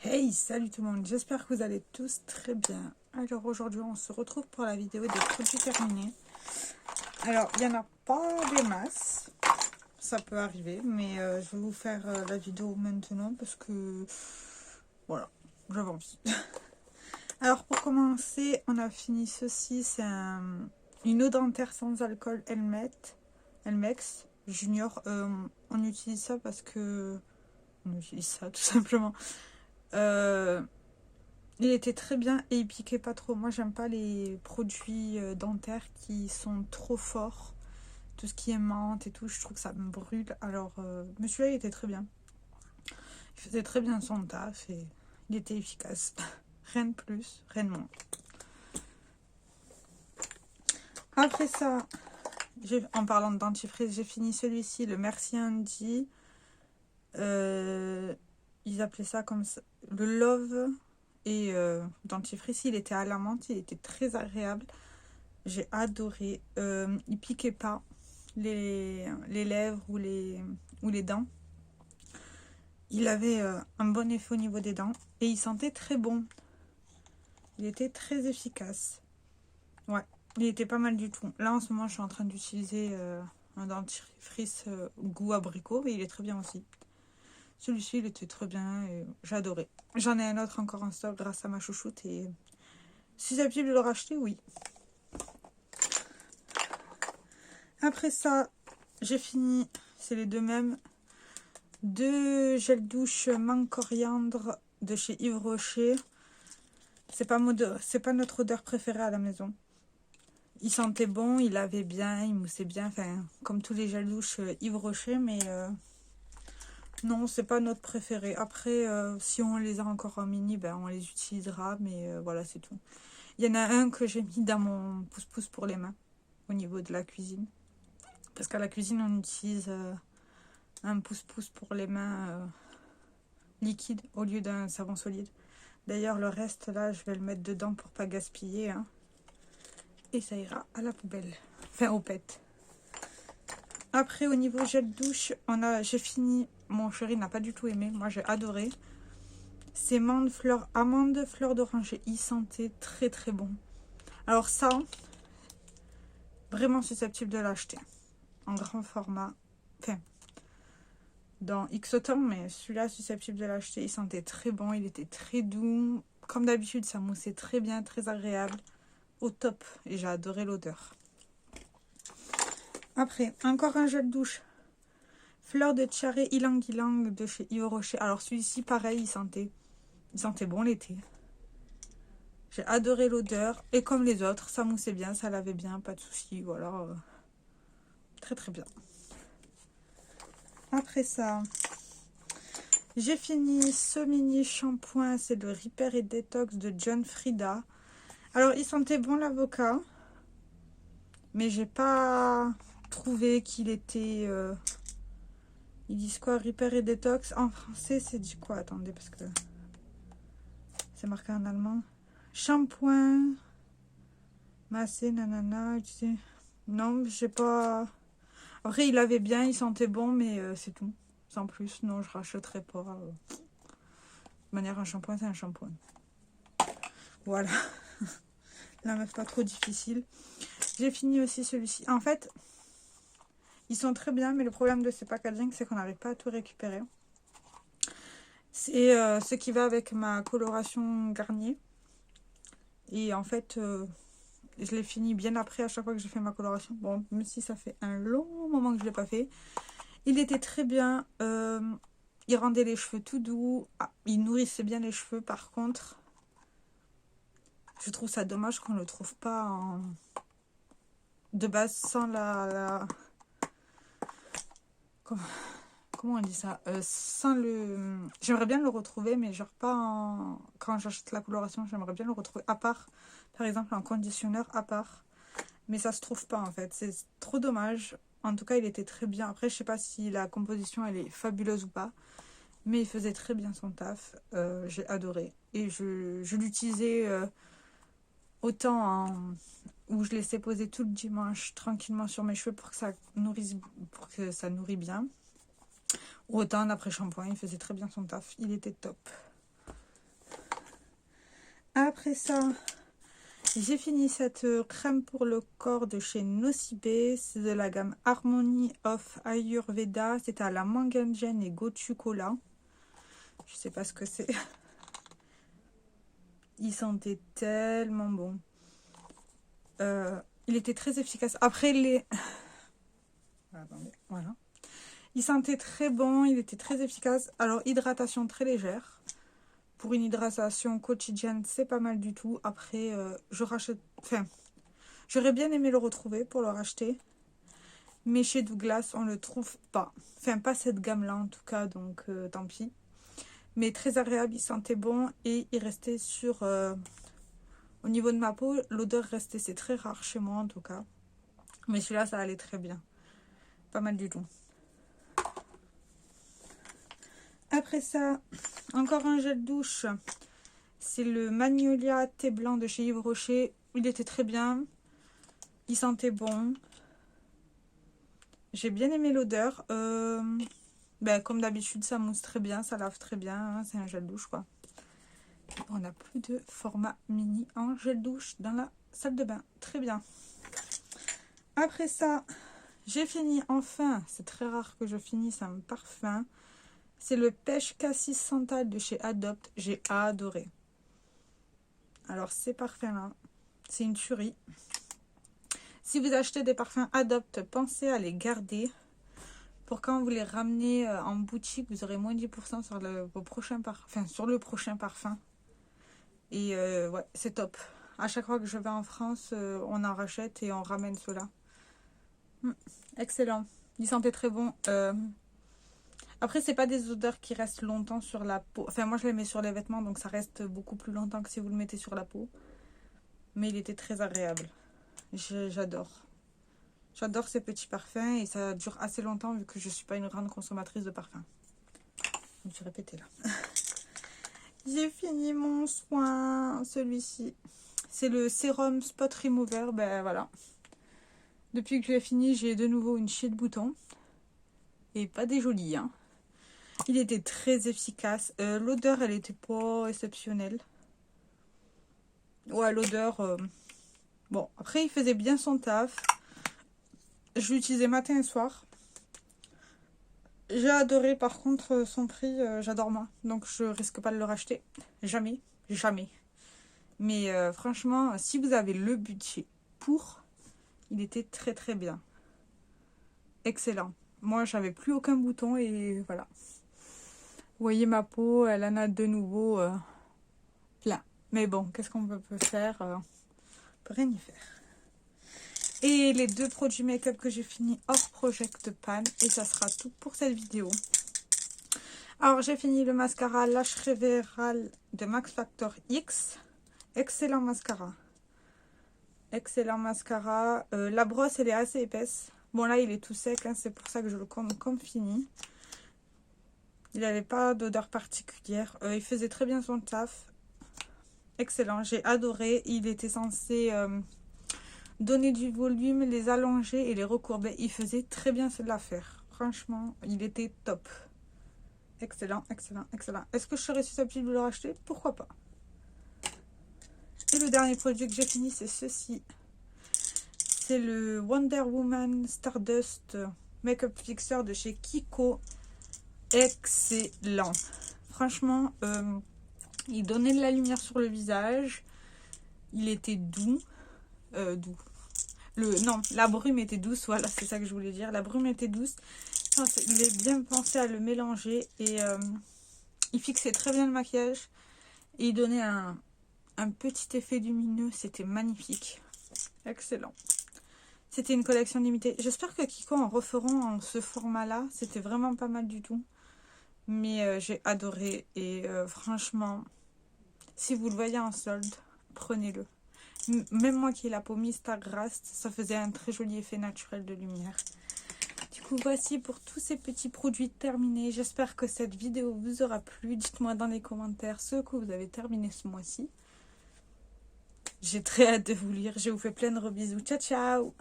Hey, salut tout le monde, j'espère que vous allez tous très bien. Alors aujourd'hui on se retrouve pour la vidéo des produits terminés. Alors il n'y en a pas des masses, ça peut arriver, mais je vais vous faire la vidéo maintenant parce que voilà, j'avais envie. Alors pour commencer, on a fini ceci, c'est une eau dentaire sans alcool Elmex Junior. On utilise ça parce que... On utilise ça tout simplement. Il était très bien et il piquait pas trop. Moi, j'aime pas les produits dentaires qui sont trop forts. Tout ce qui est menthe et tout, je trouve que ça me brûle. Alors, mais celui-là, il était très bien. Il faisait très bien son taf et il était efficace. Rien de plus, rien de moins. Après ça, en parlant de dentifrice, j'ai fini celui-ci, le Merci Andy. Ils appelaient ça comme ça, le Love. Et dentifrice, il était à la menthe, il était très agréable. J'ai adoré. Il piquait pas les lèvres ou les dents. Il avait un bon effet au niveau des dents. Et il sentait très bon. Il était très efficace. Ouais, il était pas mal du tout. Là, en ce moment, je suis en train d'utiliser un dentifrice goût abricot. Mais il est très bien aussi. Celui-ci, il était très bien et j'adorais. J'en ai un autre encore en stock grâce à ma chouchoute. Et susceptible de le racheter, oui. Après ça, j'ai fini, c'est les deux mêmes. Deux gels douche menthe coriandre de chez Yves Rocher. C'est pas notre odeur préférée à la maison. Il sentait bon, il lavait bien, il moussait bien, enfin comme tous les gels douche Yves Rocher, mais non, c'est pas notre préféré. Après, si on les a encore en mini, ben on les utilisera, mais voilà, c'est tout. Il y en a un que j'ai mis dans mon pouce-pouce pour les mains, au niveau de la cuisine. Parce qu'à la cuisine, on utilise un pouce-pouce pour les mains liquide au lieu d'un savon solide. D'ailleurs, le reste, là, je vais le mettre dedans pour pas gaspiller. Hein. Et ça ira à la poubelle. Enfin, au pet. Après, au niveau gel douche, j'ai fini. Mon chéri n'a pas du tout aimé. Moi, j'ai adoré. C'est amande, fleur d'oranger. Il sentait très, très bon. Alors ça, vraiment susceptible de l'acheter. En grand format. Enfin, dans X temps, mais celui-là, susceptible de l'acheter. Il sentait très bon. Il était très doux. Comme d'habitude, ça moussait très bien, très agréable. Au top. Et j'ai adoré l'odeur. Après, encore un gel douche. Fleur de Tcharé Ylang Ylang de chez Yves Rocher. Alors celui-ci, pareil, il sentait bon l'été. J'ai adoré l'odeur. Et comme les autres, ça moussait bien, ça lavait bien, pas de soucis. Voilà. Très très bien. Après ça, j'ai fini ce mini shampoing. C'est le Repair et Detox de John Frieda. Alors, il sentait bon l'avocat. Mais j'ai pas trouvé qu'il était... Ils disent quoi? Repair et Detox. En français, c'est du quoi? Attendez, parce que c'est marqué en allemand. Shampoing. Massé, nanana. Non, j'ai pas... Après, il avait bien, il sentait bon, mais c'est tout. Sans plus, non, je rachèterai pas. De manière, un shampoing, c'est un shampoing. Voilà. La meuf pas trop difficile. J'ai fini aussi celui-ci. En fait, ils sont très bien, mais le problème de ces packaging, c'est qu'on n'arrive pas à tout récupérer. C'est ce qui va avec ma coloration Garnier. Et en fait, je l'ai fini bien après à chaque fois que j'ai fait ma coloration. Bon, même si ça fait un long moment que je ne l'ai pas fait. Il était très bien. Il rendait les cheveux tout doux. Ah, il nourrissait bien les cheveux. Par contre, je trouve ça dommage qu'on ne le trouve pas de base sans la... Comment on dit ça, sans le... J'aimerais bien le retrouver, mais genre pas en... Quand j'achète la coloration, j'aimerais bien le retrouver à part. Par exemple, un conditionneur à part. Mais ça se trouve pas en fait. C'est trop dommage. En tout cas, il était très bien. Après, je sais pas si la composition, elle est fabuleuse ou pas. Mais il faisait très bien son taf. J'ai adoré. Et je l'utilisais autant où je laissais poser tout le dimanche tranquillement sur mes cheveux pour que ça nourrit bien. Autant d'après shampoing, il faisait très bien son taf. Il était top. Après ça, j'ai fini cette crème pour le corps de chez Nocibé. C'est de la gamme Harmony of Ayurveda. C'était à la mangangen et gochu cola. Je sais pas ce que c'est. Il sentait tellement bon. Il était très efficace. Après les... Attendez, voilà. Il sentait très bon, il était très efficace. Alors, hydratation très légère. Pour une hydratation quotidienne, c'est pas mal du tout. Après, je rachète... Enfin, j'aurais bien aimé le retrouver pour le racheter. Mais chez Douglas, on le trouve pas. Enfin, pas cette gamme-là en tout cas, donc tant pis. Mais très agréable, il sentait bon et il restait sur... au niveau de ma peau, l'odeur restait, c'est très rare chez moi en tout cas. Mais celui-là, ça allait très bien. Pas mal du tout. Après ça, encore un gel douche. C'est le Magnolia thé blanc de chez Yves Rocher. Il était très bien. Il sentait bon. J'ai bien aimé l'odeur. Comme d'habitude, ça mousse très bien. Ça lave très bien. Hein, c'est un gel douche, quoi. On n'a plus de format mini en gel douche dans la salle de bain. Très bien. Après ça, j'ai fini enfin. C'est très rare que je finisse un parfum. C'est le Pêche Cassis Santal de chez Adopt. J'ai adoré. Alors, ces parfums-là, c'est une tuerie. Si vous achetez des parfums Adopt, pensez à les garder. Pour quand vous les ramenez en boutique, vous aurez moins 10% sur le prochain parfum. Et ouais, c'est top. À chaque fois que je vais en France, on en rachète et on ramène ceux-là. Excellent. Il sentait très bon. Après, c'est pas des odeurs qui restent longtemps sur la peau. Enfin, moi, je les mets sur les vêtements, donc ça reste beaucoup plus longtemps que si vous le mettez sur la peau. Mais il était très agréable. J'adore. J'adore ces petits parfums et ça dure assez longtemps vu que je suis pas une grande consommatrice de parfums. Je me suis répétée là. J'ai fini mon soin, celui-ci. C'est le sérum Spot Remover. Ben voilà. Depuis que je l'ai fini, j'ai de nouveau une chier de boutons. Et pas des jolis, hein. Il était très efficace. L'odeur, elle était pas exceptionnelle. Ouais, l'odeur... Bon, après, il faisait bien son taf. Je l'utilisais matin et soir. J'ai adoré, par contre, son prix, j'adore moi. Donc, je risque pas de le racheter. Jamais. Jamais. Mais franchement, si vous avez le budget pour, il était très très bien. Excellent. Moi, j'avais plus aucun bouton et voilà. Vous voyez ma peau, elle en a de nouveau plein. Mais bon, qu'est-ce qu'on peut faire? On peut rien y faire. Et les deux produits make-up que j'ai fini hors Project Pan. Et ça sera tout pour cette vidéo. Alors, j'ai fini le mascara Lash Reveal de Max Factor X. Excellent mascara. Excellent mascara. La brosse, elle est assez épaisse. Bon, là, il est tout sec. Hein, c'est pour ça que je le compte comme fini. Il n'avait pas d'odeur particulière. Il faisait très bien son taf. Excellent. J'ai adoré. Il était censé donner du volume, les allonger et les recourber. Il faisait très bien l'affaire. Franchement, il était top. Excellent, excellent, excellent. Est-ce que je serais susceptible de le racheter? Pourquoi pas? Et le dernier produit que j'ai fini, c'est ceci. C'est le Wonder Woman Stardust Makeup Fixer de chez Kiko. Excellent. Franchement, il donnait de la lumière sur le visage. Il était doux. Doux. Non, la brume était douce. Voilà, c'est ça que je voulais dire. La brume était douce. Il est bien pensé à le mélanger. Et il fixait très bien le maquillage. Et il donnait un petit effet lumineux. C'était magnifique. Excellent. C'était une collection limitée. J'espère que Kiko en referont en ce format-là. C'était vraiment pas mal du tout. Mais j'ai adoré. Et franchement, si vous le voyez en solde, prenez-le. Même moi qui ai la peau mystère grasse, ça faisait un très joli effet naturel de lumière. Du coup, voici pour tous ces petits produits terminés. J'espère que cette vidéo vous aura plu. Dites-moi dans les commentaires ce que vous avez terminé ce mois-ci. J'ai très hâte de vous lire. Je vous fais plein de gros bisous. Ciao, ciao!